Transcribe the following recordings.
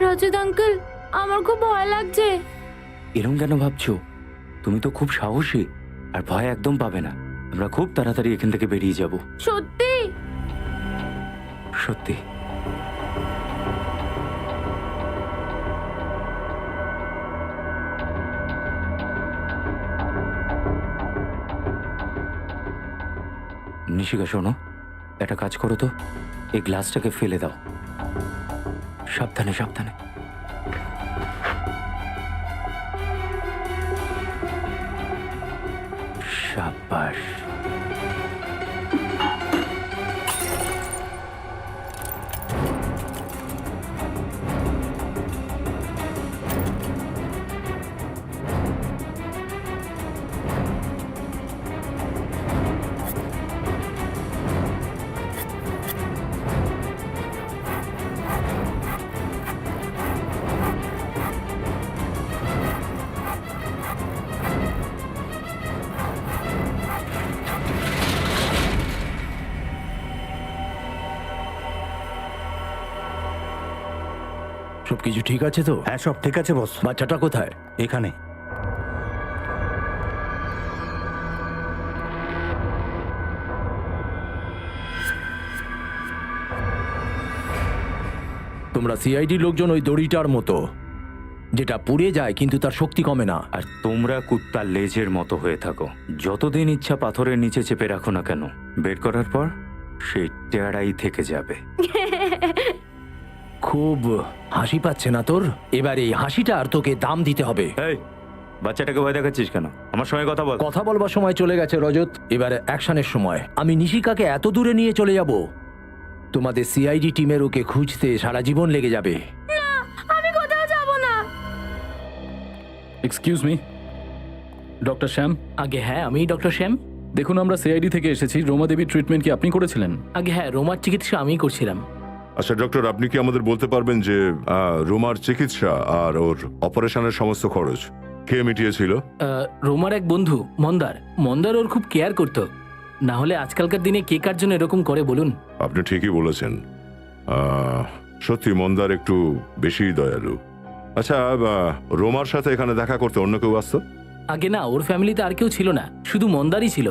রজত uncle, আমার খুব ভয় লাগছে। এরকম কেন ভাবছো? তুমি তো খুব সাহসী, আর ভয় একদম পাবে না। আমরা খুব তাড়াতাড়ি এখান থেকে বেরিয়ে যাব। সত্যি? সত্যি। নিশিকা শোনো, একটা কাজ করো তো, এই গ্লাসটাকে ফেলে দাও। সাবধানে সাবধানে। শাবাশ। সবকিছু ঠিক আছে তো? হ্যাঁ, সব ঠিক আছে বস। বাচ্চাটা কোথায়? এখানে। তোমরা সিআইডি লোকজন ওই দড়িটার মতো, যেটা পুড়ে যায় কিন্তু তার শক্তি কমে না। আর তোমরা কুত্তার লেজের মতো হয়ে থাকো। যতদিন ইচ্ছা পাথরের নিচে চেপে রাখো না কেন, বের করার পর সেই টেরাই থেকে যাবে। খুব হাসি পাচ্ছে না তোর? এবার এই হাসিটা আর তোকে দাম দিতে হবে। এই বাচ্চাটাকে ভয় দেখাচ্ছিস কেন? আমার সঙ্গে কথা বল। কথা বলবার সময় চলে গেছে রজত, এবার অ্যাকশনের সময়। আমি নিশিকাকে এত দূরে নিয়ে চলে যাব, তোমাদের সিআইডি টিমের ওকে খুঁজতে সারা জীবন লেগে যাবে। না, আমি কোথাও যাব না। এক্সকিউজ মি, ডক্টর শ্যাম। আগে হ্যাঁ, আমি ডক্টর শ্যাম। দেখুন, আমরা সিআইডি থেকে এসেছি। রোমা দেবীর ট্রিটমেন্ট কি আপনি করেছিলেন? আগে হ্যাঁ, রোমার চিকিৎসা আমিই করছিলাম। আচ্ছা ডক্টর, আপনি কি আমাদের বলতে পারবেন যে রোমার চিকিৎসা আর ওর অপারেশনের সমস্ত খরচ কে মিটিয়েছিল? রোমার এক বন্ধু মন্দার। মন্দার ওর খুব কেয়ার করতো, না হলে আজকালকার দিনে কে কার জন্য এরকম করে বলুন? আপনি ঠিকই বলেছেন। সত্যি মন্দার একটু বেশি দয়ালু। আচ্ছা, রোমার সাথে এখানে দেখা করতে অন্য কেউ আসতো? আগে না, ওর ফ্যামিলিতে আর কেউ ছিল না, শুধু মন্দারই ছিল।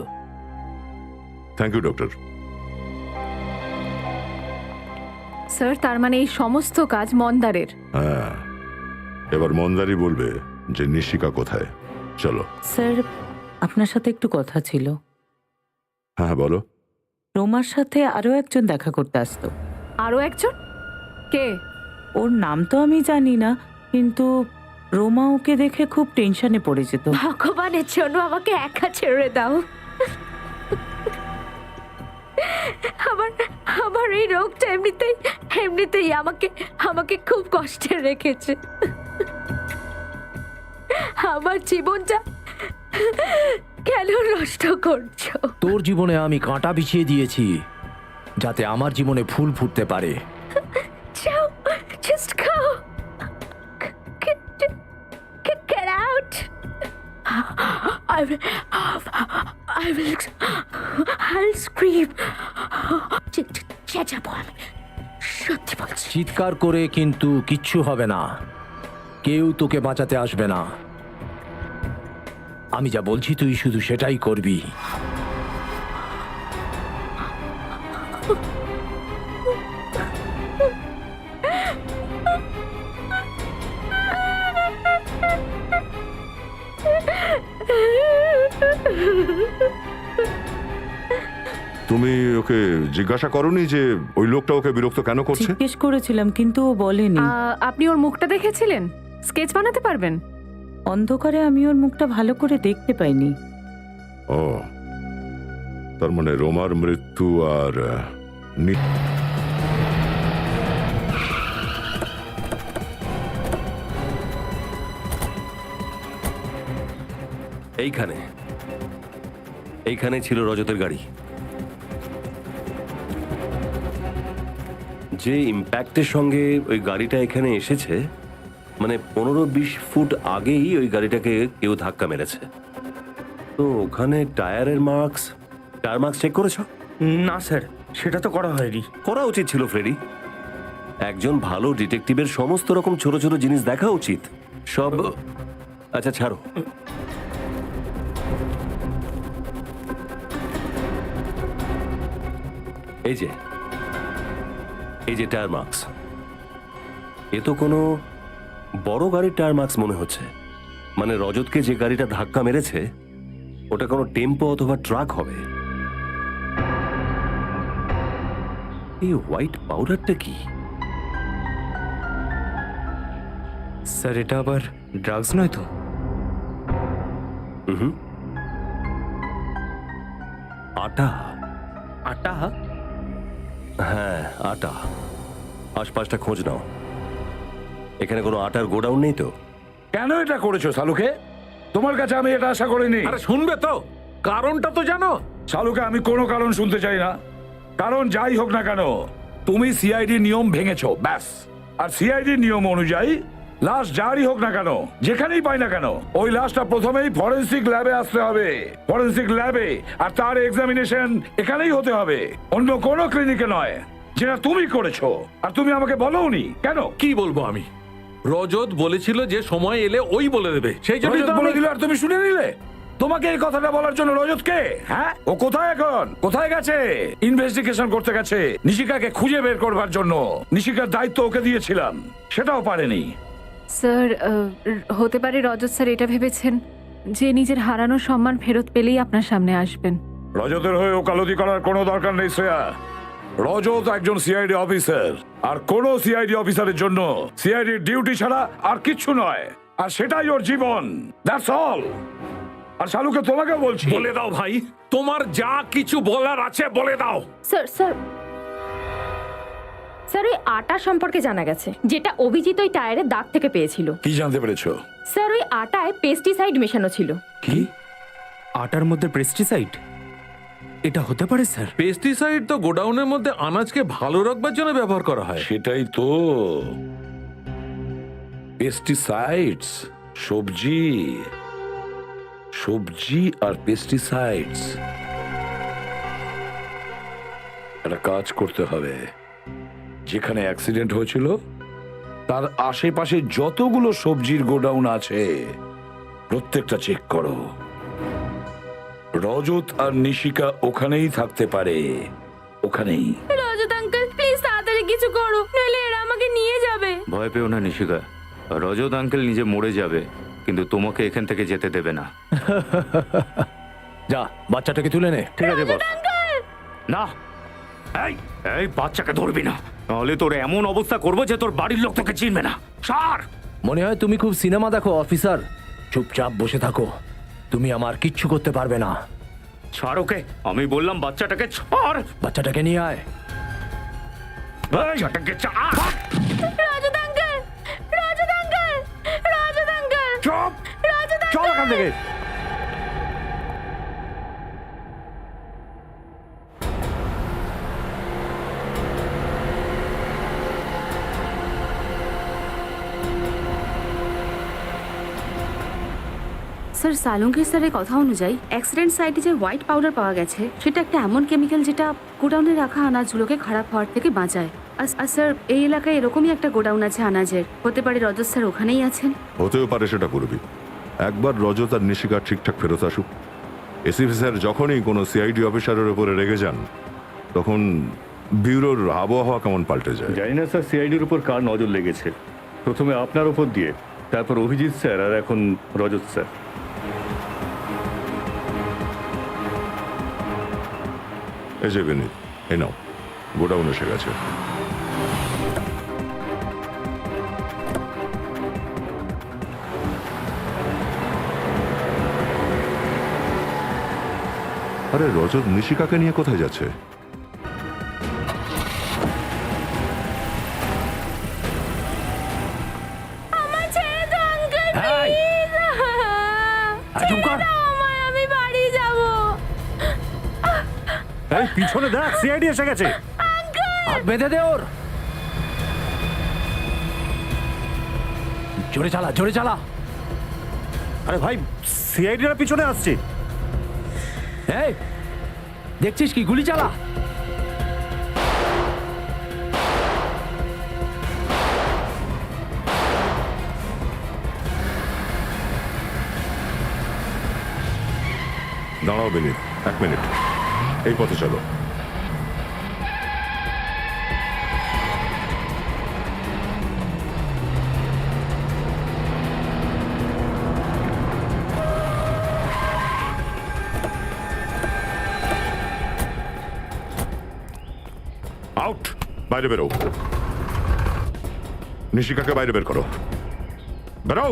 Thank you doctor. স্যার, তার মানে এই সমস্ত কাজ মন্দারের? হ্যাঁ, এবার মন্দারই বলবে যে নিশিকা কোথায়। চলো। স্যার, আপনার সাথে একটু কথা ছিল। হ্যাঁ বলো। রোমার সাথে আরো একজন দেখা করতে আসতো। আরো একজন? কে? ওর নাম তো আমি জানি না, কিন্তু রোমা ওকে দেখে খুব টেনশনে পড়ে যেত। ভগবানের জন্য আমাকে একা ছেড়ে দাও। আমার আমার এই রোগটা এমনিতেই আমাকে খুব কষ্টে রেখেছে। আমার জীবনটা কেন নষ্ট করছো? তোর জীবনে আমি কাঁটা বিছিয়ে দিয়েছি যাতে আমার জীবনে ফুল ফুটতে পারে। যাও, just go. Get out. I'll scream. চেঁচাবো আমি, সত্যি বলছি। চিৎকার করে কিন্তু কিচ্ছু হবে না, কেউ তোকে বাঁচাতে আসবে না। আমি যা বলছি তুই শুধু সেটাই করবি। তুমি ওকে জিজ্ঞাসা করোনি যে ওই লোকটা ওকে বিরক্ত কেন করছে? জিজ্ঞেস করেছিলাম কিন্তু ও বলেনি। আপনি ওর মুখটা দেখেছিলেন? স্কেচ বানাতে পারবেন? অন্ধকারে আমি ওর মুখটা ভালো করে দেখতে পাইনি। ও, তার মানে রোমার মৃত্যু আর এইখানে ছিল রজতের গাড়ি। যে ইম্প্যাক্টের সঙ্গে ওই গাড়িটা এখানে এসেছে, মানে 15-20 ফুট আগেই ওই গাড়িটাকে কেউ ধাক্কা মেরেছে। তো ওখানে টায়ার মার্কস চেক করেছো? না স্যার, সেটা তো করা হয়নি। করা উচিত ছিল ফ্রেডি। একজন ভালো ডিটেকটিভের সমস্ত রকম ছোট ছোট জিনিস দেখা উচিত। সব আচ্ছা ছাড়ো। এই যে টায়ার মার্কস, এ তো কোনো বড় গাড়ির টায়ার মার্কস মনে হচ্ছে। মানে রজতকে যে গাড়িটা ধাক্কা মেরেছে ওটা কোনো টেম্পো অথবা ট্রাক হবে। এই হোয়াইট পাউডারটা কি? স্যার এটা আবার ড্রাগস নয় তো? হুম, আটা। আটা? হ্যাঁ আটা। আশপাশটা খোঁজ নাও, এখানে কোনো আটার গোডাউন নেই তো? কেন এটা করেছো শালুকে? তোমার কাছে আমি এটা আশা করিনি। আরে শুনবে তো, কারণটা তো জানো। শালুকে আমি কোনো কারণ শুনতে চাই না। কারণ যাই হোক না কেন, তুমি সিআইডি নিয়ম ভেঙেছো, ব্যাস। আর সিআইডি নিয়ম অনুযায়ী লাশ যারই হোক না কেন, যেখানেই পাই না কেন, ওই লাশটা প্রথমেই ফরেনসিক ল্যাবে আসতে হবে। ফরেনসিক ল্যাবে, আর তার এক্সামিনেশন এখানেই হতে হবে, অন্য কোনো ক্লিনিকে নয়, যেটা তুমি করেছো। আর তুমি আমাকে বলোনি কেন? কি বলবো আমি? রজত বলেছিল যে সময় এলে ওই বলে দেবে, সেই জন্য রজত বলে দিল আর তুমি শুনে নিলে? তোমাকে এই কথাটা বলার জন্য রজত কে? হ্যাঁ, ও কোথায় এখন? কোথায় গেছে? ইনভেস্টিগেশন করতে গেছে নিশিকাকে খুঁজে বের করবার জন্য। নিশিকার দায়িত্ব ওকে দিয়েছিলাম, সেটাও পারেনি। স্যার হতে পারে রজত স্যার এটা ভেবেছেন যে নিজের হারানো সম্মান ফেরত পেলেই আপনার সামনে আসবেন। রজতের হয়ে ওকালতি করার কোনো দরকার নেই শ্রেয়া। রজত একজন সিআইডি অফিসার, আর কোন সিআইডি অফিসারের জন্য সিআইডি ডিউটি ছাড়া আর কিচ্ছু নয়, আর সেটাই ওর জীবন। That's all. আর শালুকে তোমাকেও বলছি, বলে দাও ভাই, তোমার যা কিছু বলার আছে বলে দাও। স্যার স্যার স্যার ওই আটা সম্পর্কে জানা গেছে, যেটা অভিজিৎ ওই টায়ারের দাগ থেকে পেয়েছিল। কি জানতে পেরেছো? স্যার ওই আটায় পেস্টিসাইড মেশানো ছিল। কি? আটার মধ্যে পেস্টিসাইড? এটা হতে পারে স্যার? পেস্টিসাইড তো গোডাউনের মধ্যে আনাজকে ভালো রাখবার জন্য ব্যবহার করা হয়। সেটাই তো, পেস্টিসাইডস। সবজি সবজি আর পেস্টিসাইডস। একটা কাজ করতে হবে, যেখানে অ্যাক্সিডেন্ট হয়েছিল তার আশেপাশে যতগুলো সবজির গোডাউন আছে প্রত্যেকটা চেক করো। রজত আর নিশিকা ওখানেই থাকতে পারে, ওখানেই। রজত আঙ্কেল প্লিজ তাড়াতাড়ি কিছু করো, নইলে এরা আমাকে নিয়ে যাবে। ভয় পেও না নিশিকা, রজত আঙ্কেল নিজে মরে যাবে, কিন্তু তোমাকে এখান থেকে যেতে দেবে না। যা, বাচ্চাটাকে তুলে নে। ঠিক আছে বস। না, এই এই বাচ্চাকে ধরবি না, নাহলে তোর এমন অবস্থা করবো যে তোর বাড়ির লোক তোকে চিনবে না। সার! মনে হয় তুমি খুব সিনেমা দেখো অফিসার। চুপচাপ বসে থাকো, তুমি আমার কিচ্ছু করতে পারবে না। ছাড় ওকে, আমি বললাম বাচ্চাটাকে ছাড়। বাচ্চাটাকে নিয়ে আয়। বাচ্চাটাকে ছাড়। রজত আঙ্কেল, রজত আঙ্কেল, রজত আঙ্কেল, চুপ! রজত চল এখান থেকে। স্যার সালুঙ্কি স্যারের কথা অনুযায়ী অ্যাক্সিডেন্ট সাইটে যে হোয়াইট পাউডার পাওয়া গেছে সেটা একটা এমন কেমিক্যাল যেটা গোডাউনে রাখা আনাজগুলোকে খারাপ হওয়ার থেকে বাঁচায়। আর স্যার এই এলাকায় এরকমই একটা গোডাউন আছে আনাজের, হতে পারে রজত স্যার ওখানেই আছেন। হতেও পারে, সেটা করবি। একবার রজত আর নিশিকা ঠিকঠাক ফেরত আসুক। এসিপি স্যার যখনই কোনো সিআইডি অফিসারের উপরে রেগে যান, তখন ব্যুরোর আবহাওয়া কেমন পাল্টে যায়। জানি না স্যার সিআইডির উপর কার নজর লেগেছে, প্রথমে আপনার উপর দিয়ে, তারপর অভিজিৎ স্যার, আর এখন রজত স্যার। এই যে বিনীত, এই নাও, গোডাউন এসে গেছে। আরে রজত নিশিকাকে নিয়ে কোথায় যাচ্ছে? আমার ছেড়ে দাও আঙ্কেল, প্লিজ। আমি বাড়ি যাব। এই পিছনে দেখ, সিআইডি এসে গেছে। হাত বেঁধে দে ওর। জোরে চালা, জোরে চালা। আরে ভাই, সিআইডিরা পিছনে আসছে। এই দেখছিস কি? গুলি চালা। দাঁড়াও বিনীত, 1 মিনিট। এই পথে চলো। আউট, বাইরে বেরো। নিশিকাকে বাইরে বের করো। বেরো।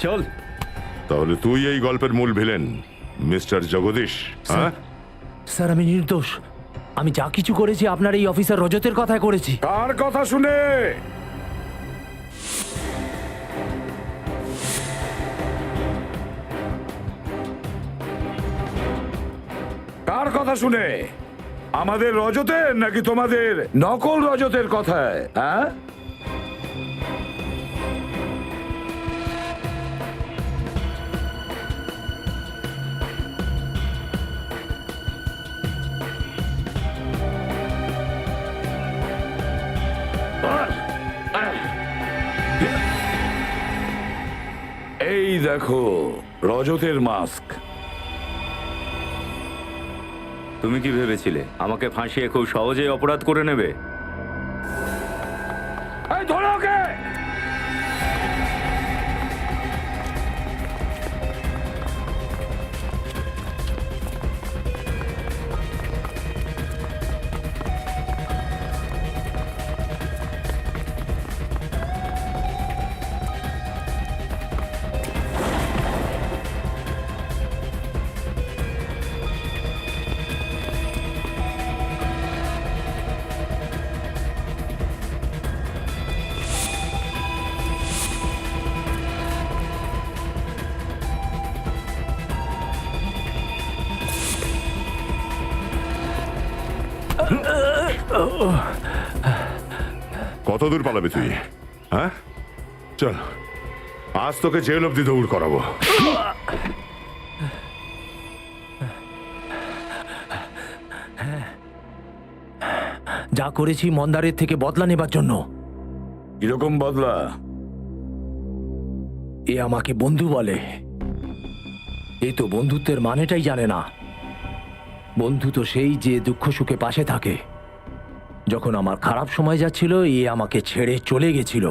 চল। তাহলে তুই এই গল্পের মূল ভিলেন, মিস্টার জগদীশ? হ্যাঁ, স্যার আমি নির্দোষ। আমি যা কিছু করেছি আপনার এই অফিসার রজতের কথায় করেছি। কার কথা শুনে? কার কথা শুনে? আমাদের রজতের নাকি তোমাদের নকল রজতের কথায়? হ্যাঁ, এই দেখো রজতের মাস্ক। তুমি কি ভেবেছিলে আমাকে ফাঁসিয়ে খুব সহজেই অপরাধ করে নেবে? এই ধরো ওকে! কত দূর পালাবি তুই? হ্যাঁ, চল, আজ তোকে জেল অব্দি দৌড় করাবো। যা করেছি মন্দারের থেকে বদলা নেবার জন্য। কিরকম বদলা? এ আমাকে বন্ধু বলে। এ তো বন্ধুত্বের মানেটাই জানে না। বন্ধু তো সেই যে দুঃখ সুখে পাশে থাকে। যখন আমার খারাপ সময় যাচ্ছিল এ আমাকে ছেড়ে চলে গেছিল।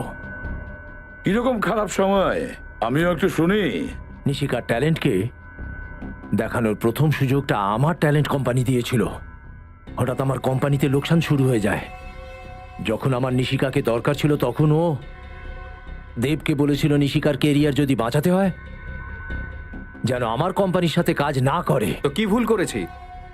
কিরকম খারাপ সময়? আমিও একটু শুনি। নিশিকার ট্যালেন্টকে দেখানোর প্রথম সুযোগটা আমার ট্যালেন্ট কোম্পানি দিয়েছিল। হঠাৎ আমার কোম্পানিতে লোকসান শুরু হয়ে যায়। যখন আমার নিশিকাকে দরকার ছিল তখন ও দেবকে বলেছিল নিশিকার কেরিয়ার যদি বাঁচাতে হয় যেন আমার কোম্পানির সাথে কাজ না করে। তো কি ভুল করেছি?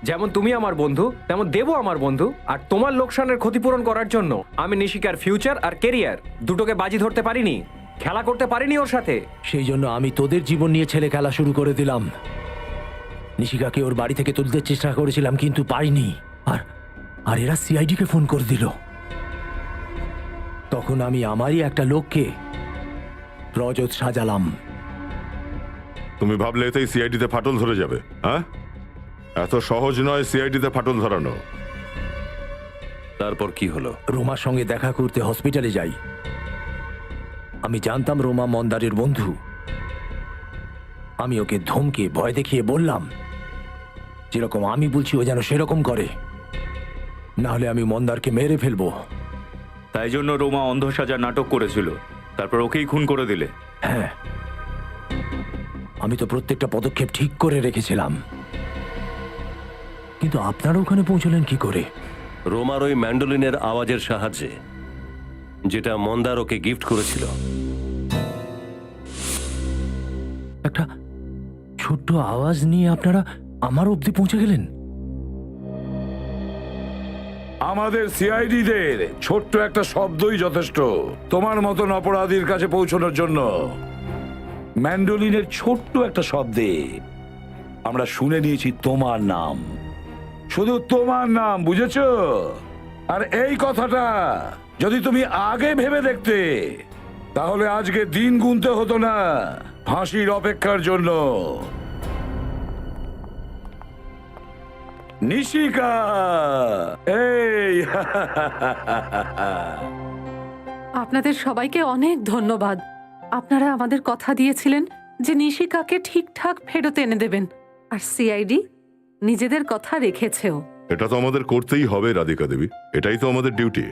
যেমন তুমি আমার বন্ধু তেমন দেবও আমার বন্ধু, আর তোমার লোকসানের ক্ষতিপূরণ করার জন্য আমি নিশিকার ফিউচার আর কেরিয়ার দুটোকে বাজি ধরতে পারিনি, খেলা করতে পারিনি ওর সাথে। সেই জন্য আমি তোদের জীবন নিয়ে ছেলে খেলা শুরু করে দিলাম। নিশিকাকে ওর বাড়ি থেকে তুলতে চেষ্টা করেছিলাম কিন্তু পারিনি। আর এরা সিআইডিকে ফোন করে দিল। তখন আমি আমারই একটা লোককে রজত সাজালাম। তুমি ভাবলে এতেই সিআইডিতে ফাটল ধরে যাবে? হ্যাঁ, এত সহজ নয় সিআইডিতে ফাটল ধরানো। তারপর কি হলো? রোমার সঙ্গে দেখা করতে হসপিটালে যাই। আমি জানতাম রোমা মন্দারের বন্ধু। আমি ওকে ধমকে ভয় দেখিয়ে বললাম যেরকম আমি বলছি ও যেন সেরকম করে, না হলে আমি মন্দারকে মেরে ফেলবো। তাই জন্য রোমা অন্ধ সাজার নাটক করেছিল, তারপর ওকেই খুন করে দিলে? হ্যাঁ, আমি তো প্রত্যেকটা পদক্ষেপ ঠিক করে রেখেছিলাম। কিন্তু আপনারা ওখানে পৌঁছলেন কি করে? রোমার ওই ম্যান্ডোলিনের আওয়াজের সাহায্যে, যেটা মন্দার ওকে গিফট করেছিল। একটা ছোট্ট আওয়াজ নিয়ে আপনারা আমার অবধি পৌঁছে গেলেন? আমাদের সিআইডিদের ছোট্ট একটা শব্দই যথেষ্ট তোমার মতন অপরাধীর কাছে পৌঁছানোর জন্য। ম্যান্ডোলিনের ছোট্ট একটা শব্দে আমরা শুনে নিয়েছি তোমার নাম, শুধু তোমার নাম, বুঝেছো? আর এই কথাটা যদি তুমি আগে ভেবে দেখতে তাহলে আজকে দিন গুনতে হতো না ফাঁসির অপেক্ষার জন্য। নিশিকা, এই আপনাদের সবাইকে অনেক ধন্যবাদ। আপনারা আমাদের কথা দিয়েছিলেন যে নিশিকাকে ঠিকঠাক ফেরত এনে দেবেন, আর সিআইডি নিজেদের কথা রেখেছেও। এটা তো আমাদের করতেই হবে রাধিকা দেবী, এটাই তো আমাদের ডিউটি।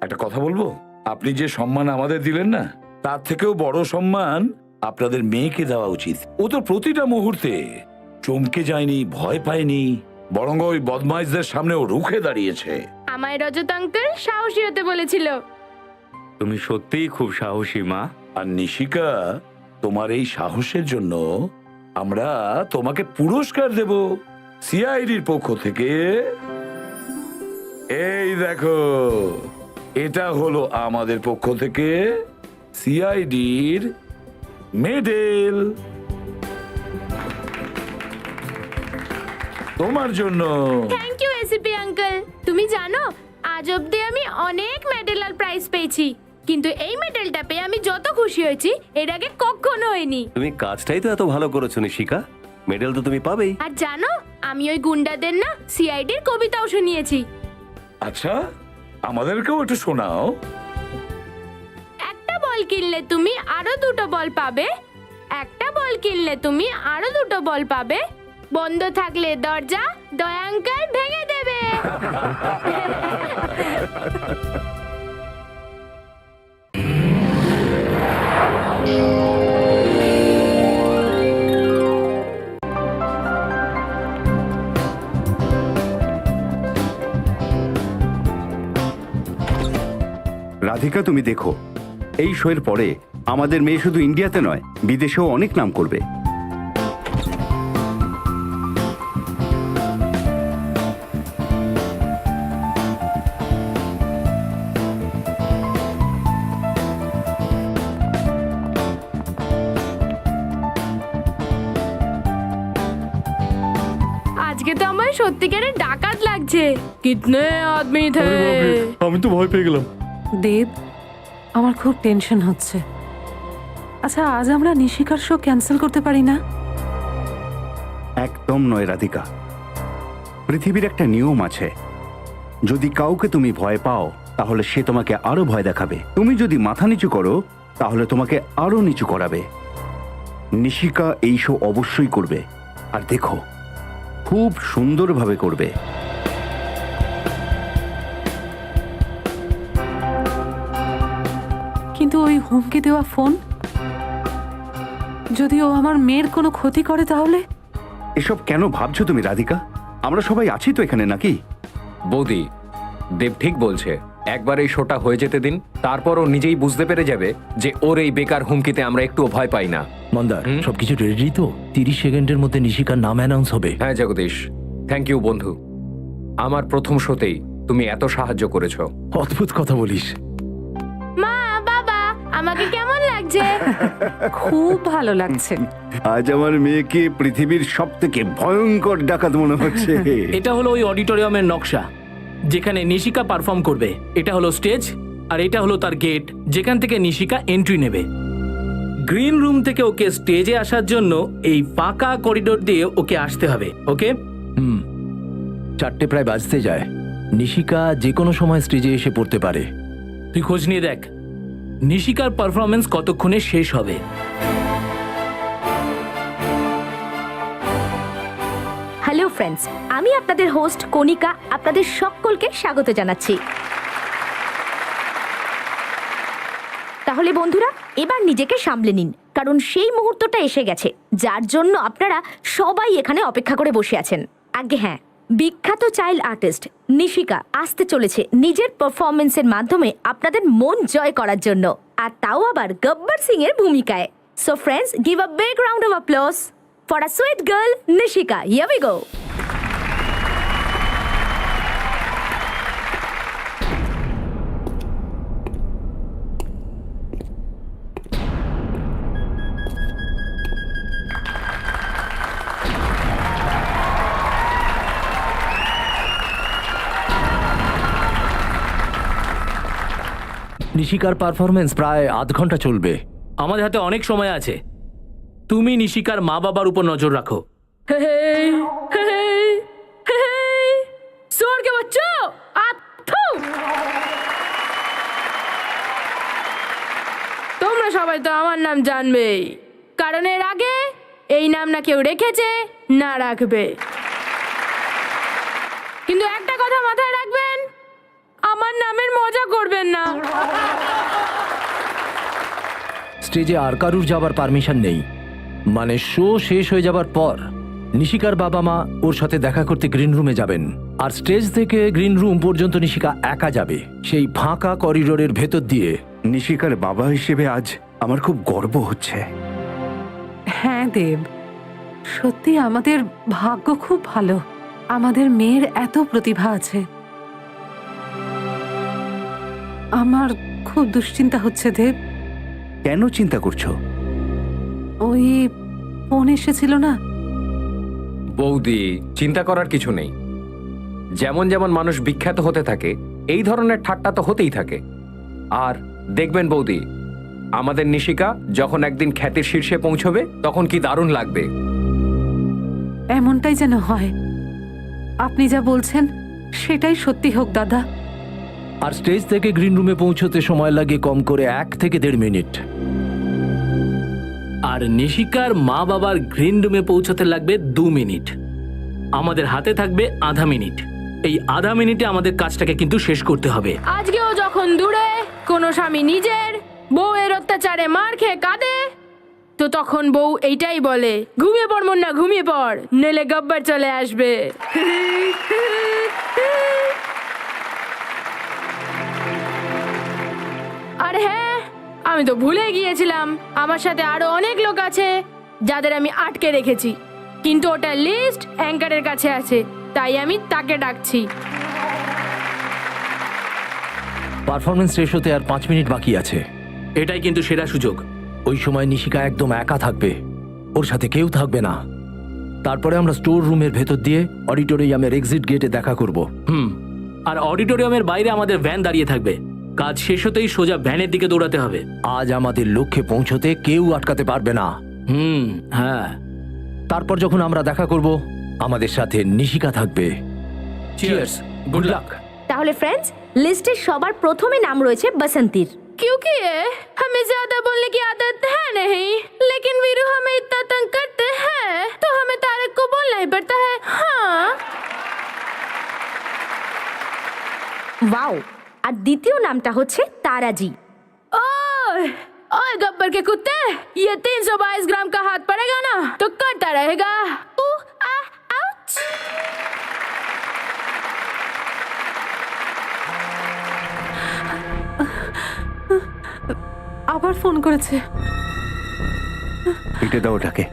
একটা কথা বলবো, আপনি যে সম্মান আমাদের দিলেন না, তার থেকেও বড় সম্মান আপনাদের মেয়েকে দেওয়া উচিত। ও তো প্রতিটা মুহূর্তে চমকে যায়নি, ভয় পায়নি, বরং ওই বদমাইশদের সামনেও রুখে দাঁড়িয়েছে। আমায় রজত আঙ্কেল সাহসী হতে বলেছিল। তুমি সত্যিই খুব সাহসী মা। আর নিশিকা, তোমার এই সাহসের জন্য আমরা তোমাকে পুরস্কার দেব সিআইডির পক্ষ থেকে। এই দেখো, এটা হলো আমাদের পক্ষ থেকে সিআইডির মেডেল তোমার জন্য। Thank you ACP uncle. তুমি জানো, আজ অব্দি আমি অনেক মেডেল আর প্রাইজ পেয়েছি, কিন্তু এই মেডেলটা পেয়ে আমি যত খুশি হয়েছি এর আগে কখনো হয়নি। তুমি কাজটাই তো এত ভালো করেছো নিশিকা, মেডেল তো তুমি পাবেই। আর জানো, আমি ওই গুন্ডাদের না সিআইডির কবিতাও শুনিয়েছি। আচ্ছা, আমাদেরকেও একটু শোনাও। একটা বল কিনলে তুমি আরো দুটো বল পাবে, একটা বল কিনলে তুমি আরো দুটো বল পাবে, বন্ধ থাকলে দরজা দয়া আঙ্কেল ভেঙে দেবে। রাধিকা, তুমি দেখো, এই শোয়ের পরে আমাদের মেয়ে শুধু ইন্ডিয়াতে নয়, বিদেশেও অনেক নাম করবে। আজকে তো আমার সত্যিকারের ডাকাত লাগছে। কিতনে আদমি থে? আমি তো ভয় পেয়ে গেলাম। দেব, আমার খুব টেনশন হচ্ছে। আচ্ছা, আজ আমরা নিশিকার শো ক্যান্সেল করতে পারি না? একদম নয় রাধিকা, পৃথিবীর একটা নিয়ম আছে, যদি কাউকে তুমি ভয় পাও তাহলে সে তোমাকে আরো ভয় দেখাবে। তুমি যদি মাথা নিচু করো তাহলে তোমাকে আরো নিচু করাবে। নিশিকা এই শো অবশ্যই করবে, আর দেখো, খুব সুন্দরভাবে করবে। কিন্তু ওই হুমকি দেওয়া ফোন, যদি ও আমার মেয়ের কোনো ক্ষতি করে তাহলে? এসব কেন ভাবছো তুমি রাধিকা? আমরা সবাই আছি তো এখানে, নাকি? বৌদি, দেব ঠিক বলছে। একবার এই শোটা হয়ে যেতে দিন, তারপর ও নিজেই বুঝতে পেরে যাবে যে ওর এই বেকার হুমকিতে আমরা একটুও ভয় পাই না। মন্দার, সবকিছু রেডি তো? 30 সেকেন্ডের মধ্যে নিশিকার নাম অ্যানাউন্স হবে। হ্যাঁ জগদীশ, থ্যাংক ইউ বন্ধু। আমার প্রথম শোতেই তুমি এত সাহায্য করেছো। অদ্ভুত কথা বলিস। মা, বাবা, আমাকে কেমন লাগছে? খুব ভালো লাগছে। আজ আমার মেয়েকে পৃথিবীর সব থেকে ভয়ঙ্কর ডাকাত মনে হচ্ছে। এটা হলো ওই অডিটোরিয়ামের নকশা যেখানে নিশিকা পারফর্ম করবে। এটা হলো স্টেজ, আর এটা হলো তার গেট যেখান থেকে নিশিকা এন্ট্রি নেবে। গ্রিন রুম থেকে ওকে স্টেজে আসার জন্য এই ফাঁকা করিডোর দিয়ে ওকে আসতে হবে। ওকে? 4টে প্রায় বাজতে যায়। নিশিকা যে কোনো সময় স্টেজে এসে পড়তে পারে। তুই খোঁজ নিয়ে দেখ নিশিকার পারফরমেন্স কতক্ষণে শেষ হবে। হ্যালো ফ্রেন্ডস, আমি আপনাদের হোস্ট কণিকা আপনাদের সকলকে স্বাগত জানাচ্ছি। তাহলে বন্ধুরা, এবার নিজেকে সামলে নিন, কারণ সেই মুহূর্তটা এসে গেছে যার জন্য আপনারা সবাই এখানে অপেক্ষা করে বসে আছেন। আগে হ্যাঁ, বিখ্যাত চাইল্ড আর্টিস্ট নিশিকা আসতে চলেছে নিজের পারফরমেন্সের মাধ্যমে আপনাদের মন জয় করার জন্য, আর তাও আবার গব্বর সিং এর ভূমিকায়। So friends, give a big round of applause for a sweet girl, Nishika. Here we go. নিশিকার পারফরমেন্স প্রায় আধ ঘন্টা চলবে। আমাদের হাতে অনেক সময় আছে। তুমি নিশিকার মা বাবার উপর নজর রাখো। সোরকে বাচ্চা, তোমরা সবাই তো আমার নাম জানবেই, কারণ এর আগে এই নাম না কেউ রেখেছে না রাখবে। কিন্তু একটা কথা মাথায় রাখবেন, আমার নামের মজা করবেন না। স্টেজে আর কারুর যাবার পারমিশন নেই। মানে শো শেষ হয়ে যাবার পর নিশিকার বাবা মা ওর সাথে দেখা করতে গ্রিন রুমে যাবেন, আর স্টেজ থেকে গ্রিন রুম পর্যন্ত নিশিকা একা যাবে, সেই ফাঁকা করিডোরের ভেতর দিয়ে। নিশিকার বাবা হিসেবে আজ আমার খুব গর্ব হচ্ছে। হ্যাঁ দেব, সত্যি আমাদের ভাগ্য খুব ভালো, আমাদের মেয়ের এত প্রতিভা আছে। আমার খুব দুশ্চিন্তা হচ্ছে দেব। কেন চিন্তা করছো? ওই ফোন এসেছিল না। বৌদি, চিন্তা করার কিছু নেই। যেমন যেমন মানুষ বিখ্যাত হতে থাকে, এই ধরনের ঠাট্টা তো হতেই থাকে। আর দেখবেন বৌদি, আমাদের নিশিকা যখন একদিন খ্যাতির শীর্ষে পৌঁছবে তখন কি দারুণ লাগবে। এমনটাই যেন হয়। আপনি যা বলছেন সেটাই সত্যি হোক দাদা। আর স্টেজ থেকে গ্রিন রুমে পৌঁছতে সময় লাগে কম করে 1 থেকে 1.5 মিনিট। আর নিশিকার মা বাবার গ্রিন রুমে পৌঁছতে লাগবে 2 মিনিট। আমাদের হাতে থাকবে আধা মিনিট। এই আধা মিনিটে আমাদের কাজটাকে কিন্তু শেষ করতে হবে। আজকেও যখন দূরে কোনো স্বামী নিজের বউয়ের অত্যাচারে মার খেয়ে কাঁদে, তো তখন বউ এইটাই বলে, ঘুমিয়ে পড় মন না, ঘুমিয়ে পড়, নইলে গব্বর চলে আসবে। আর হ্যাঁ, আমি তো ভুলে গিয়েছিলাম, আমার সাথে আরো অনেক লোক আছে যাদের আমি আটকে রেখেছি, কিন্তু ওটা লিস্ট অ্যাঙ্কারের কাছে আছে, তাই আমি তাকে ডাকছি। পারফরমেন্স শেষ হতে আর 5 মিনিট বাকি আছে। এটাই কিন্তু সেরা সুযোগ। ওই সময় নিশিকা একদম একা থাকবে, ওর সাথে কেউ থাকবে না। তারপরে আমরা স্টোর রুমের ভেতর দিয়ে অডিটোরিয়ামের এক্সিট গেটে দেখা করব। আর অডিটোরিয়ামের বাইরে আমাদের ভ্যান দাঁড়িয়ে থাকবে। কাজ শেষ হতেই সোজা ভ্যানের দিকে দৌড়াতে হবে। আজ আমাদের লক্ষ্যে পৌঁছতে কেউ আটকাতে পারবে না। হ্যাঁ। তারপর যখন আমরা দেখা করব, আমাদের সাথে নিশিকা থাকবে। Cheers, good luck. তাহলে ফ্রেন্ডস, লিস্টে সবার প্রথমে নাম রয়েছে बसंतीर। क्योंकि हमें ज्यादा बोलने की आदत है नहीं, लेकिन वीरू हमें इतना तंग करते हैं तो हमें तारक को बोलना ही पड़ता है। हाँ। वाओ। আর দ্বিতীয় নামটা হচ্ছে তারাজি। ओए ओए गब्बर के कुत्ते, ये 322 ग्राम का हाथ पड़ेगा ना तो करता रहेगा। आउच। আবার ফোন করেছে। কেটে দাও ওটাকে।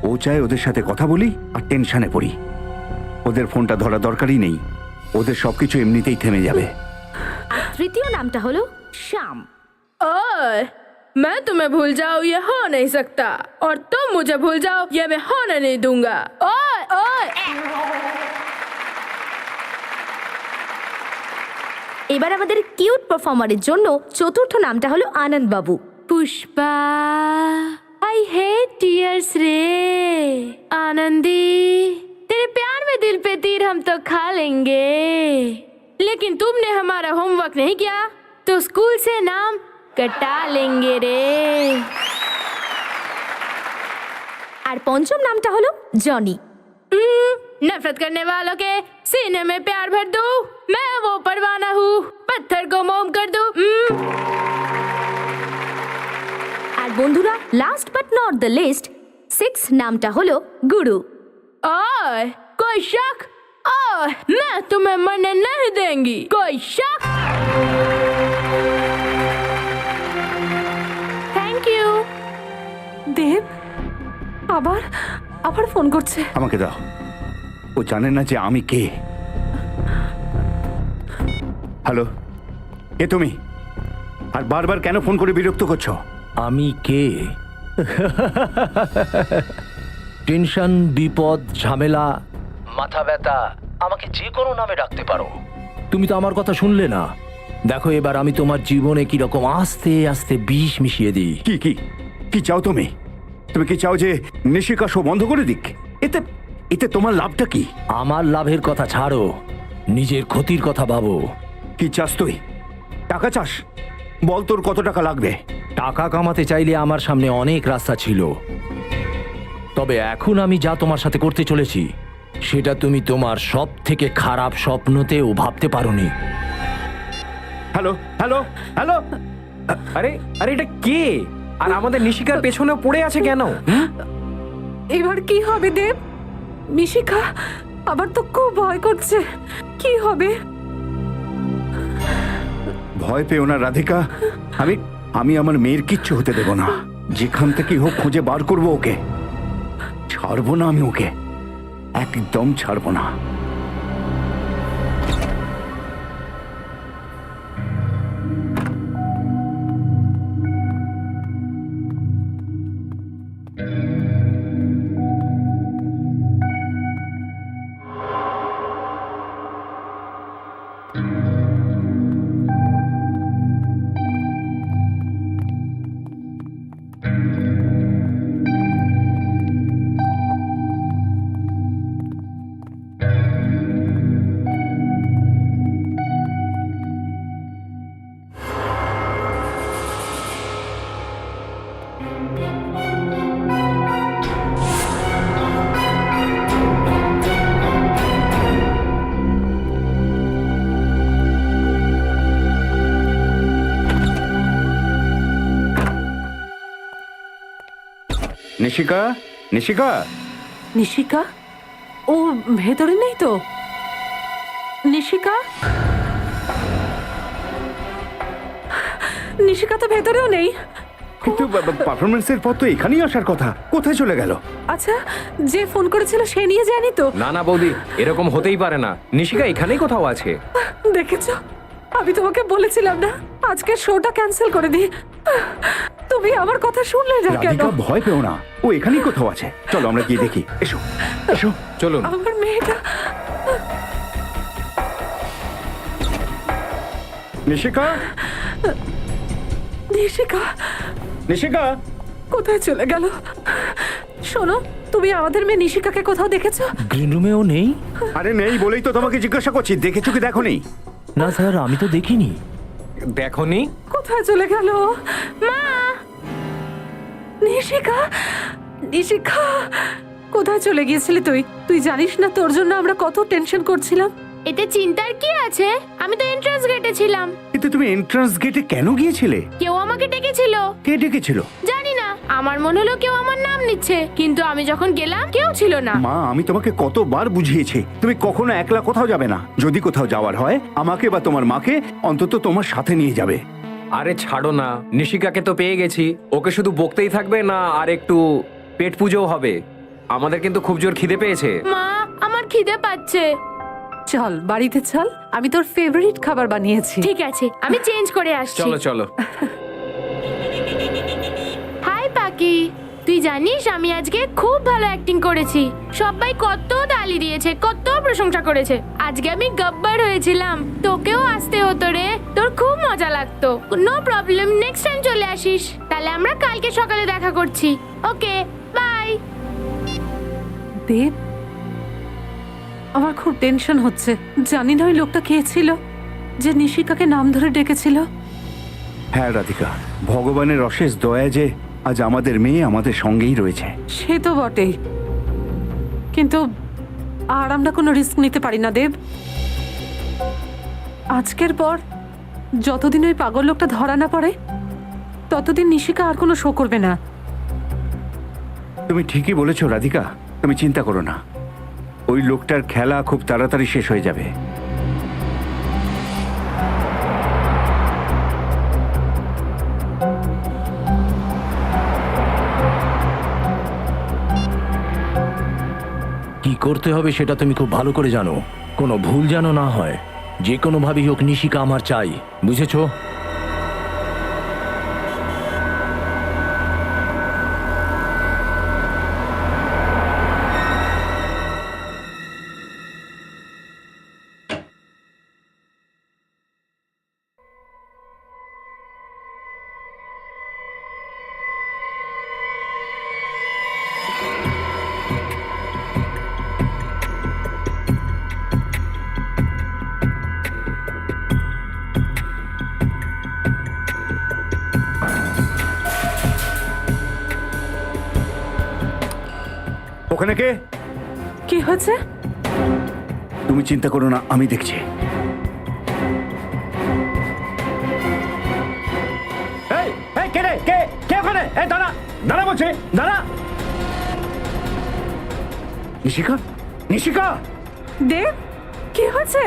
ও চায় ওদের সাথে কথা বলি আর টেনশনে পড়ি। ওদের ফোনটা ধরা দরকারই নেই, ওদের সবকিছু এমনিতেই থেমে যাবে। আর তৃতীয় নামটা হলো শ্যাম। ओए मैं तुम्हें भूल जाऊं ये हो नहीं सकता, और तुम मुझे भूल जाओ ये मैं होने नहीं दूंगा। ओए ओए। এবার আমাদের কিউট পারফর্মারের জন্য চতুর্থ নামটা হলো আনন্দ বাবু। पुष्पा आई हेट टीयर्स रे, आनंदी तेरे प्यार में दिल पे तीर हम तो खा लेंगे, लेकिन तुमने हमारा होमवर्क नहीं किया तो स्कूल से नाम कटा लेंगे रे। আর পঞ্চম নামটা হলো জনি। नफरत करने वालों के सीने में प्यार भर दूं, मैं वो परवाना हूँ, पत्थर को मोम कर दूं। আর বন্ধুরা, last but not the least, 6 নামটা হলো গুরু। ओए कोई शक? ओए मैं तुम्हें मरने नहीं देंगी, कोई शक? Thank you. দেব আবার আবার ফোন করছে। আমাকে দাও, ও জানে না যে আমি কে। হ্যালো, কে তুমি? আর বারবার কেন ফোন করে বিরক্ত করছো? আমি কে? টেনশন, বিপদ, ঝামেলা, মাথা ব্যথা, আমাকে যে কোনো নামে ডাকতে পারো। তুমি তো আমার কথা শুনলে না। দেখো, এবার আমি তোমার জীবনে কিরকম আস্তে আস্তে বিষ মিশিয়ে দিই। কি কি কি চাও তুমি? তুমি কি চাও যে নিশিকা শো বন্ধ করে দিক? এতে এতে তোমার লাভটা কি? আমার লাভের কথা ছাড়ো, নিজের ক্ষতির কথা ভাবো। কি চাস তুই? টাকা চাস? বল তোর কত টাকা লাগবে? টাকা কামাতে চাইলে আমার সামনে অনেক রাস্তা ছিল, তবে এখন আমি যা তোমার সাথে করতে চলেছি সেটা তুমি তোমার সব থেকে খারাপ স্বপ্নতেও ভাবতে পারোনি। হ্যালো হ্যালো হ্যালো, আরে আরে এটা কে? আর আমাদের নিশিকার পেছনে পড়ে আছে কেন? এবার কি হবে দেব? নিশিকা, আবার তো খুব ভয় করছে। কি হবে? ভয় পেও না রাধিকা, আমি আমি আমার মেয়ের কিচ্ছু হতে দেব না। যেখান থেকে হোক খুঁজে বার করবো ওকে। ছাড়বো না আমি ওকে, একদম ছাড়বো না। নিশিকা, নিশিকা, নিশিকা, ও ভেতরে নেই তো? নিশিকা, নিশিকা তো ভেতরেও নেই। কিন্তু পারফরমেন্সের পর তো এখানেই আসার কথা, কোথায় চলে গেল? আচ্ছা, যে ফোন করেছিল সে নিয়ে যায়নি তো? না না বৌদি, এরকম হতেই পারে না। নিশিকা এখানেই কোথাও আছে। দেখেছো, আমি তোমাকে বলেছিলাম না আজকে শোটা ক্যান্সেল করে দি। তুমি আমার কথা শুনলে না কেন? রাধিকা, ভয় পেও না, ও এখানেই কোথাও আছে। চলো আমরা গিয়ে দেখি। এসো এসো, চলুন। আমার মেয়েটা। নিশিকা, নিশিকা, নিশিকা, কোথায় চলে গেল? শোনো, তুমি আমাদের মেয়ে নিশিকাকে কোথাও দেখেছো? গ্রিন রুমেও নেই। আরে নেই বলেই তো তোমাকে জিজ্ঞাসা করছি, দেখেছো কি দেখোনি? না স্যার, আমি তো দেখিনি। দেখনি? কোথায় চলে গেল? মা, নিশিকা, নিশিকা, কোথায় চলে গিয়েছিলি তুই? তুই জানিস না তোর জন্য আমরা কত টেনশন করছিলাম? এতে চিন্তার কি আছে? আমি তো এন্ট্রান্স গেটে ছিলাম। কিন্তু তুমি এন্ট্রান্স গেটে কেন গিয়েছিলে? কেউ আমাকে ডেকেছিল। কে ডেকেছিল? জানি না, আমার মনে হলো কেউ আমার নাম নিচ্ছে, কিন্তু আমি যখন গেলাম কেউ ছিল না। মা, আমি তোমাকে কতবার বুঝিয়েছি তুমি কখনো একলা কোথাও যাবে না। যদি কোথাও যাওয়ার হয় আমাকে বা তোমার মাকে অন্তত তোমার সাথে নিয়ে যাবে। আরে ছাড়ো না, নিশিকাকে তো পেয়ে গেছি। ওকে শুধু বকতেই থাকবে না, আর একটু পেট পুজোও হবে। আমাদের কিন্তু খুব জোর খিদে পেয়েছে। মা, আমার খিদে পাচ্ছে। চল বাড়িতে চল, আমি তোর ফেভারিট খাবার বানিয়েছি। ঠিক আছে, আমি চেঞ্জ করে আসছি। চলো চলো। হাই পাকি, তুই জানিস আমি আজকে খুব ভালো অ্যাক্টিং করেছি। সবাই কত তালি দিয়েছে, কত প্রশংসা করেছে। আজকে আমি গব্বর হয়েছিলাম। তোকেও আসতে হতো রে, তোর খুব মজা লাগতো। নো প্রবলেম, নেক্সট টাইম চলে আসিস। তাহলে আমরা কালকে সকালে দেখা করছি। ওকে, বাই। দেব, আমার খুব টেনশন হচ্ছে। জানি না ওই লোকটা কে ছিল যে নিশিকাকে নাম ধরে ডেকেছিল। হ্যাঁ রাধিকা, ভগবানের অশেষ দয়া যে আজ আমাদের মেয়ে আমাদের সঙ্গেই রয়েছে। সে তো বটেই, কিন্তু আর আমরা কোনো রিস্ক নিতে পারি না দেব। আজকের পর যতদিন ওই পাগল লোকটা ধরা না পড়ে ততদিন নিশিকা আর কোনো শো করবে না। তুমি ঠিকই বলেছো রাধিকা, তুমি চিন্তা করো না। ওই লোকটার খেলা খুব তাড়াতাড়ি শেষ হয়ে যাবে। কি করতে হবে সেটা তুমি খুব ভালো করে জানো। কোনো ভুল যেন না হয়। যে কোনো ভাবেই হোক নিশিকা আমার চাই, বুঝেছো? ওখানে কে? কি হয়েছে? তুমি চিন্তা করো না, আমি দেখছি। এই, এই, কে রে? কে? কে ওখানে? এই, দাঁড়া, দাঁড়া বলছে, দাঁড়া। নিশিকা, নিশিকা, দেব, কি হয়েছে?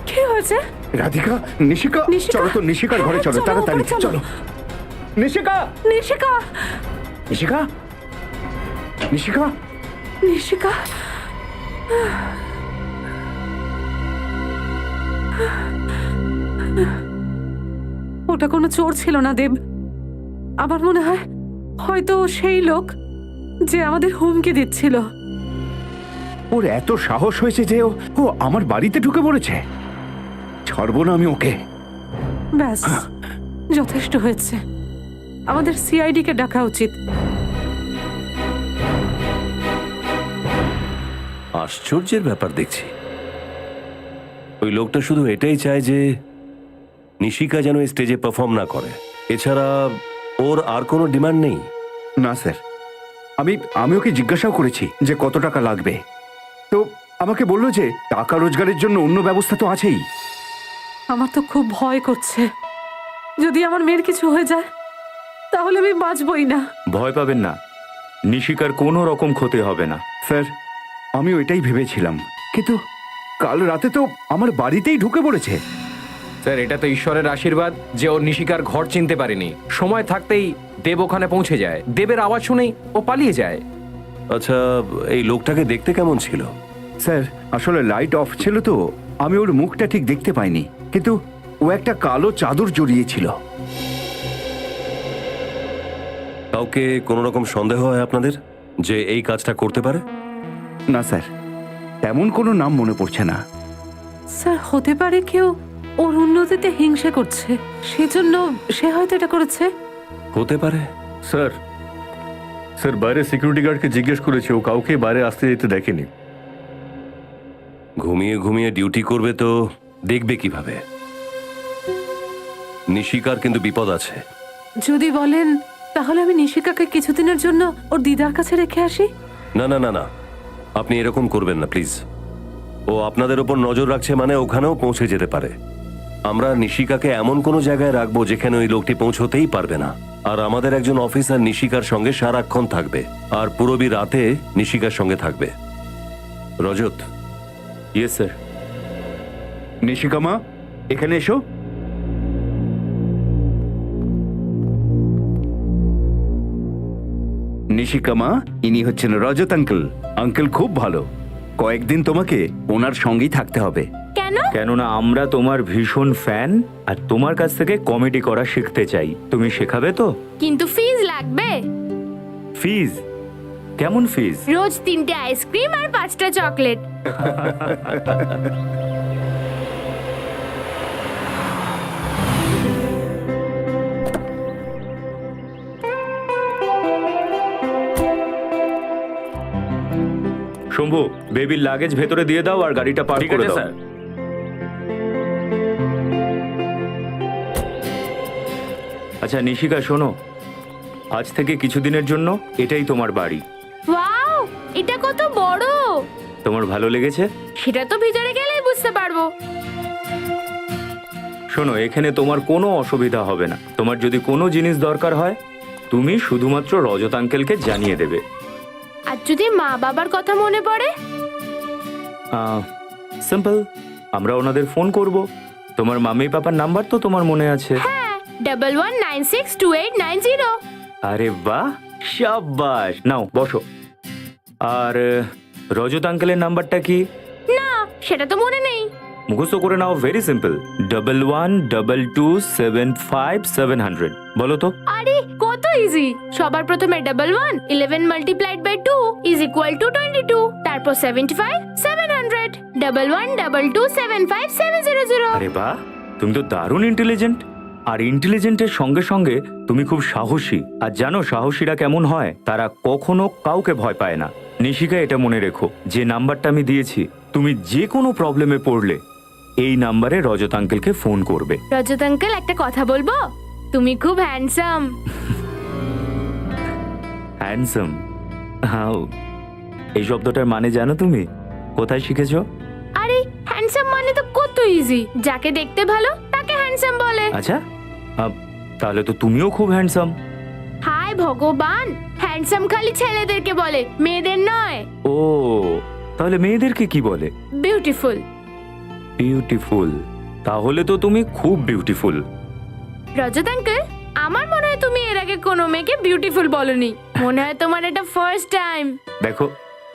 কি হয়েছে? রাধিকা, নিশিকা, নিশিকা? চলো তো নিশিকার ঘরে চলো, চলো, তাড়াতাড়ি ওপরে চলো। চলো। নিশিকা, নিশিকা, নিশিকা, নিশিকা, নিশিকা। ওটা কোনো চোর ছিল না দেব। আমার মনে হয় হয়তো সেই লোক যে আমাদের হুমকি দিচ্ছিল। ওর এত সাহস হয়েছে যে ও আমার বাড়িতে ঢুকে পড়েছে। ছাড়বো না আমি ওকে। ব্যাস, যথেষ্ট হয়েছে। আমাদের সিআইডি কে ডাকা উচিত। আশ্চর্যের ব্যাপার দেখছি। ওই লোকটা শুধু এটাই চায় যে নিশিকা যেন স্টেজে পারফর্ম না করে, এছাড়া ওর আর কোনো ডিমান্ড নেই। না স্যার, আমি ওকে জিজ্ঞাসাও করেছি যে কত টাকা লাগবে। তো আমাকে বললো যে টাকা রোজগারের জন্য অন্য ব্যবস্থা তো আছেই। আমার তো খুব ভয় করছে, যদি আমার মেয়ের কিছু হয়ে যায় তাহলে আমি বাঁচবই না। ভয় পাবেন না, নিশিকার কোনো রকম ক্ষতি হবে না। স্যার, আমি ওইটাই ভেবেছিলাম, কিন্তু কাল রাতে তো আমার বাড়িতেই ঢুকে পড়েছে। স্যার, এটা তো ঈশ্বরের আশীর্বাদ যে ও নিশিকার ঘর চিনতে পারেনি। সময় থাকতেই দেব ওখানে পৌঁছে যায়। দেবের আওয়াজ শুনেই ও পালিয়ে যায়। আচ্ছা, এই লোকটাকে দেখতে কেমন ছিল? স্যার, আসলে লাইট অফ ছিল তো আমি ওর মুখটা ঠিক দেখতে পাইনি, কিন্তু ও একটা কালো চাদর জড়িয়েছিল। কাউকে কোনো রকম সন্দেহ হয় আপনাদের যে এই কাজটা করতে পারে? না স্যার, তেমন কোনো নাম মনে পড়ছে না। স্যার, হতে পারে কেউ ওর উন্নতিতে হিংসা করছে, সেজন্য সে হয়তো এটা করেছে। হতে পারে। স্যার, স্যার বাইরে সিকিউরিটি গার্ডকে জিজ্ঞেস করেছি, ও কাউকে বাইরে আসতে যেতে দেখেনি। ঘুমিয়ে ঘুমিয়ে ডিউটি করবে তো দেখবে কিভাবে? নিশিকার কিন্তু বিপদ আছে। যদি বলেন তাহলে আমি নিশিকাকে কিছুদিনের জন্য ওর দিদার কাছে রেখে আসি। না না না না, আপনি এরকম করবেন না প্লিজ। ও আপনাদের ওপর নজর রাখছে মানে ওখানেও পৌঁছে যেতে পারে। আমরা নিশিকাকে এমন কোনো জায়গায় রাখবো যেখানে ওই লোকটি পৌঁছতেই পারবে না। আর আমাদের একজন অফিসার নিশিকার সঙ্গে সারাক্ষণ থাকবে, আর পুরবি রাতে নিশিকার সঙ্গে থাকবে। রজত। Yes sir. নিশিকা মা, এখানে এসো। নিশিকা মা, ইনি হচ্ছেন রজত আঙ্কেল। আঙ্কেল খুব ভালো, কয়েকদিন তোমাকে ওনার সঙ্গেই থাকতে হবে। কেন? কেননা আমরা তোমার ভীষণ ফ্যান আর তোমার কাছ থেকে কমেডি করা শিখতে চাই। তুমি শেখাবে তো? কিন্তু ফিজ লাগবে। ফিজ? কেমন ফিজ? রোজ 3টে আইসক্রিম আর 5টা চকলেট। শম্ভু, বেবির লাগেজ ভেতরে দিয়ে দাও আর গাড়িটা পার করে দাও। স্যার। আচ্ছা নিশিকা, শোনো, আজ থেকে কিছুদিনের জন্য এটাই তোমার বাড়ি। ওয়াও, এটা কত বড়! তোমার ভালো লেগেছে? সেটা তো ভিতরে গেলেই বুঝতে পারবো। শোনো, এখানে তোমার কোনো অসুবিধা হবে না। তোমার যদি কোনো জিনিস দরকার হয় তুমি শুধুমাত্র রজত আঙ্কেলকে জানিয়ে দেবে। আর যদি মা বাবার কথা মনে পড়ে? সিম্পল, আমরা ওনাদের ফোন করব। তোমার মাম্মি পাপার নাম্বার তো তোমার মনে আছে? হ্যাঁ, 11962890। আরে বাহ, শাবাশ। নাও বসো। আর রজত আঙ্কেলের নাম্বারটা কি? না, সেটা তো মনে নেই। মুখস্থ করে নাও, ভেরি সিম্পল, 1122757700। বলো তো। আরে কত ইজি! সবার প্রথমে 11 11 multiplied by 2 is equal to 22, তারপর 75 700 1122757700। আরে বাহ, তুমি তো দারুণ ইন্টেলিজেন্ট। আর ইন্টেলিজেন্টের সঙ্গে সঙ্গে তুমি খুব সাহসী। আর জানো সাহসীরা কেমন হয়? তারা কখনো কাউকে ভয় পায় না। নিশিকা, এটা মনে রেখো, যে নাম্বারটা আমি দিয়েছি, তুমি যে কোনো প্রবলেমে পড়লে এই নাম্বারে রজত আঙ্কেলকে ফোন করবে। রজত আঙ্কেল, একটা কথা বলবো? তুমি খুব হ্যান্ডসাম। হ্যান্ডসাম? হাউ? এই শব্দটার মানে জানো তুমি? কোথায় শিখেছো? আরে হ্যান্ডসাম মানে তো কত ইজি, যাকে দেখতে ভালো তাকে হ্যান্ডসাম বলে। আচ্ছা, তাহলে তো তুমিও খুব হ্যান্ডসাম। হায় ভগবান, হ্যান্ডসাম খালি ছেলেদেরকে বলে, মেয়েদের নয়। ও, তাহলে মেয়েদেরকে কি বলে? বিউটিফুল। বিউটিফুল? তাহলে তো তুমি খুব বিউটিফুল। রজত আঙ্কেল, আমার মনে হয় তুমি এর আগে কোনো মেয়েকে বিউটিফুল বলনি। মনে হয় তোমার এটা ফার্স্ট টাইম। দেখো,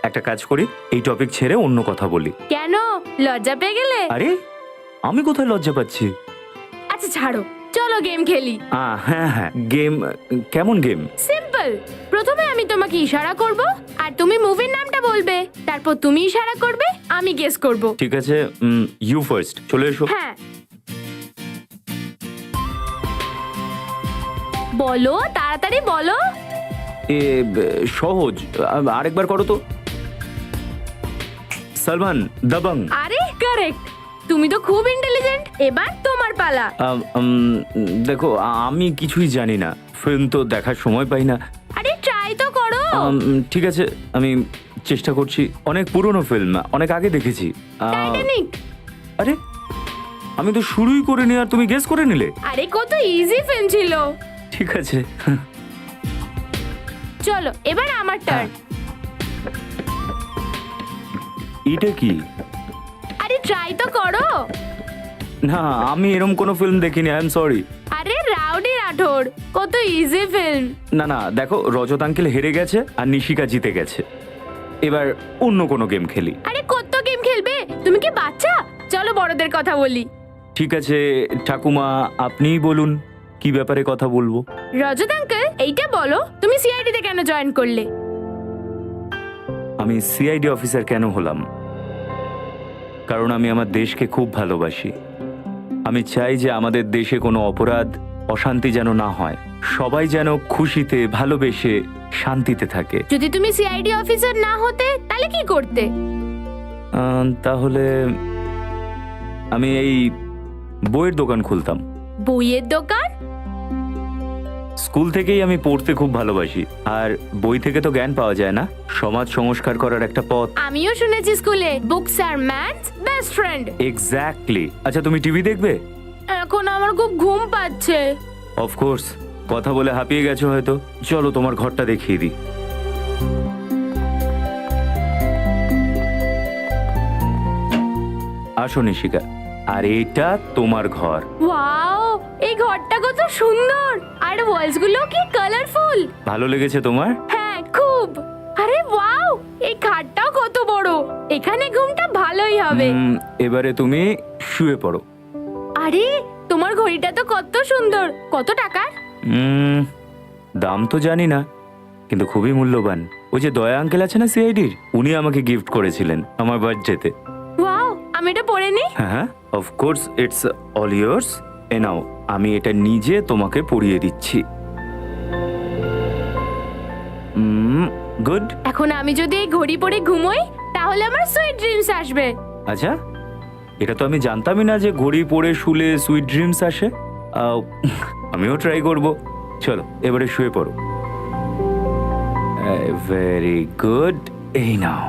একটা কাজ করি, এই টপিক ছেড়ে অন্য কথা বলি। কেন, লজ্জা পেয়ে গেলে? আরে আমি কোথায় লজ্জা পাচ্ছি? আচ্ছা ছাড়ো, চলো গেম খেলি। হ্যাঁ হ্যাঁ, গেম? কেমন গেম? সিম্পল। প্রথমে আমি তোমাকে ইশারা করব আর তুমি মুভির নামটা বলবে, তারপর তুমি ইশারা করবে, আমি গেস করব। ঠিক আছে, ইউ ফার্স্ট। চলে এসো। হ্যাঁ, বলো, তাড়াতাড়ি বলো। সহজ, আরেকবার করো তো। সালমান দাবাং। আরে কারেক্ট, তুমি তো খুব ইন্টেলিজেন্ট। এবার তোমার পালা। দেখো, আমি কিছুই জানি না, ফিল্ম তো দেখার সময় পাই না। আরে ট্রাই তো করো। ঠিক আছে, আমি চেষ্টা করছি। অনেক পুরনো ফিল্ম, অনেক আগে দেখেছি। টাইটানিক। আরে আমি তো শুরুই করিনি আর তুমি গেস করে নিলে। আরে কত ইজি ফিল্ম ছিল। ঠিক আছে, চলো এবার আমার টার্ন। এটা কি? আরে ট্রাই তো করো। না, আমি এরকম কোনো ফিল্ম দেখিনি, আই এম সরি। আরে রাউডি রাঠোর, কত ইজি ফিল্ম। না না, দেখো, রজত আঙ্কেল হেরে গেছে আর নিশিকা জিতে গেছে। এবার অন্য কোনো গেম খেলি। আরে কত গেম খেলবে, তুমি কি বাচ্চা? চলো বড়দের কথা বলি। ঠিক আছে ঠাকুমা, আপনিই বলুন কি ব্যাপারে কথা বলবো। রজত আঙ্কেল, এইটা বলো, তুমি সিআইডি তে কেন জয়েন করলে? আমি সিআইডি অফিসার কেন হলাম? কারণ আমি আমার দেশকে খুব ভালোবাসি। আমি চাই যে আমাদের দেশে কোনো অপরাধ, অশান্তি যেন না হয়। সবাই যেন খুশিতে, ভালোবেসে, শান্তিতে থাকে। যদি তুমি সিআইডি অফিসার না হতে তাহলে কি করতে? তাহলে আমি এই বইয়ের দোকান খুলতাম। বইয়ের দোকান? স্কুল থেকেই আমি পড়তে খুব ভালোবাসি, আর বই থেকে তো জ্ঞান পাওয়া যায় না, সমাজ সংস্কার করার একটা পথ। আমিও শুনেছি স্কুলে books are man's best friend. Exactly. আচ্ছা, তুমি টিভি দেখবে? এখন আমার খুব ঘুম পাচ্ছে। অফকোর্স, কথা বলে হাঁপিয়ে গেছো হয়তো। চলো তোমার ঘরটা দেখিয়ে দিই। আসো নিশিকা, আর এটা তোমার ঘর। ওয়াও, এই ঘরটা কত সুন্দর, আর ওয়ালস গুলো কি কালারফুল। ভালো লেগেছে তোমার? হ্যাঁ খুব। আরে ওয়াও, এই খাটটাও কত বড়, এখানে ঘুমটা ভালোই হবে। এবারে তুমি শুয়ে পড়ো। আরে তোমার ঘড়িটা তো কত সুন্দর, কত টাকার? দাম তো জানি না, কিন্তু খুবই মূল্যবান। ওই যে দয়া আঙ্কেল আছে না সিআইডির, উনি আমাকে গিফট করেছিলেন আমার বার্থডেতে। ওয়াও, আমি এটা পরে নি? হ্যাঁ, অফকোর্স, ইটস অল ইয়ার্স। এ নাও, আমি এটা নিজে তোমাকে পরিয়ে দিচ্ছি। গুড। এখন আমি যদি এই ঘড়ি পরে ঘুমোই তাহলে আমার সুইট ড্রিমস আসবে। আচ্ছা, এটা তো আমি জানতামই না যে ঘড়ি পরে শুলে সুইট ড্রিমস আসে। আমিও ট্রাই করব। চলো এবারে শুয়ে পড়ো। ভেরি গুড, এই নাও।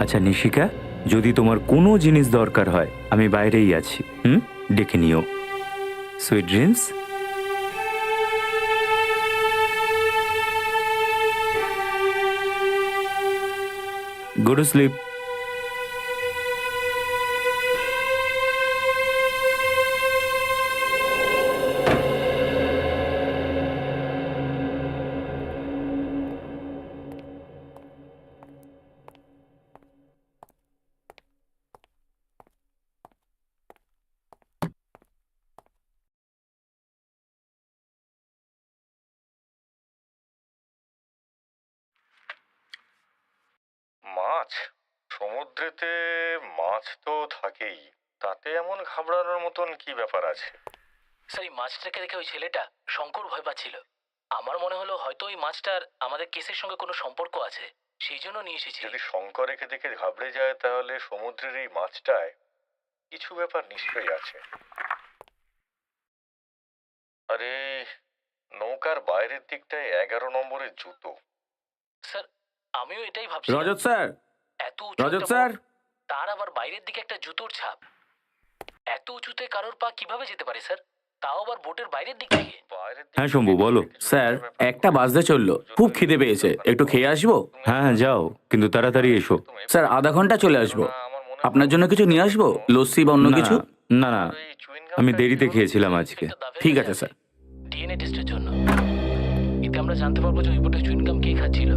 আচ্ছা নিশিকা, যদি তোমার কোনো জিনিস দরকার হয়, আমি বাইরেই আছি, ডেকে নিও। Sweet dreams. Go to sleep. মাছ? সমুদ্রেতে মাছ তো থাকেই, তাতে এমন ঘাবড়ানোর মতন কি ব্যাপার আছে? স্যার, এই মাছটাকে দেখে ওই ছেলেটা শঙ্কর ভয় পাচ্ছিল। আমার মনে হলো হয়তো ওই মাছটার আমাদের কেসের সঙ্গে কোনো সম্পর্ক আছে, সেই জন্য নিয়ে এসেছি। যদি শঙ্করকে দেখে ঘাবড়ে যায়, তাহলে সমুদ্রের এই মাছটায় কিছু ব্যাপার নিশ্চয়ই আছে। আরে, নৌকার বাইরের দিকটায় 11 নম্বরের জুতো। স্যার আমিও এটাই ভাবছি। রজত স্যার, এত রজত স্যার, তার আবার বাইরের দিকে একটা জুতোর ছাপ। এত উঁচুতে কারোর পা কিভাবে যেতে পারে স্যার? তাও আবার বোটের বাইরের দিক থেকে। হ্যাঁ শম্ভু বলো। স্যার একটা বাজতে চললো, খুব খিদে পেয়েছে, একটু খেয়ে আসবো? হ্যাঁ হ্যাঁ যাও, কিন্তু তাড়াতাড়ি এসো। স্যার আধা ঘন্টা চলে আসবো। আপনার জন্য কিছু নিয়ে আসবো, লস্যি বা অন্য না, কিছু? না না, আমি দেরিতে খেয়েছিলাম আজকে। ঠিক আছে স্যার। ডিএনএ টেস্টের জন্য এতে আমরা জানতে পারবো যে ওই বোটের চুইনগাম কে খাচ্ছিল।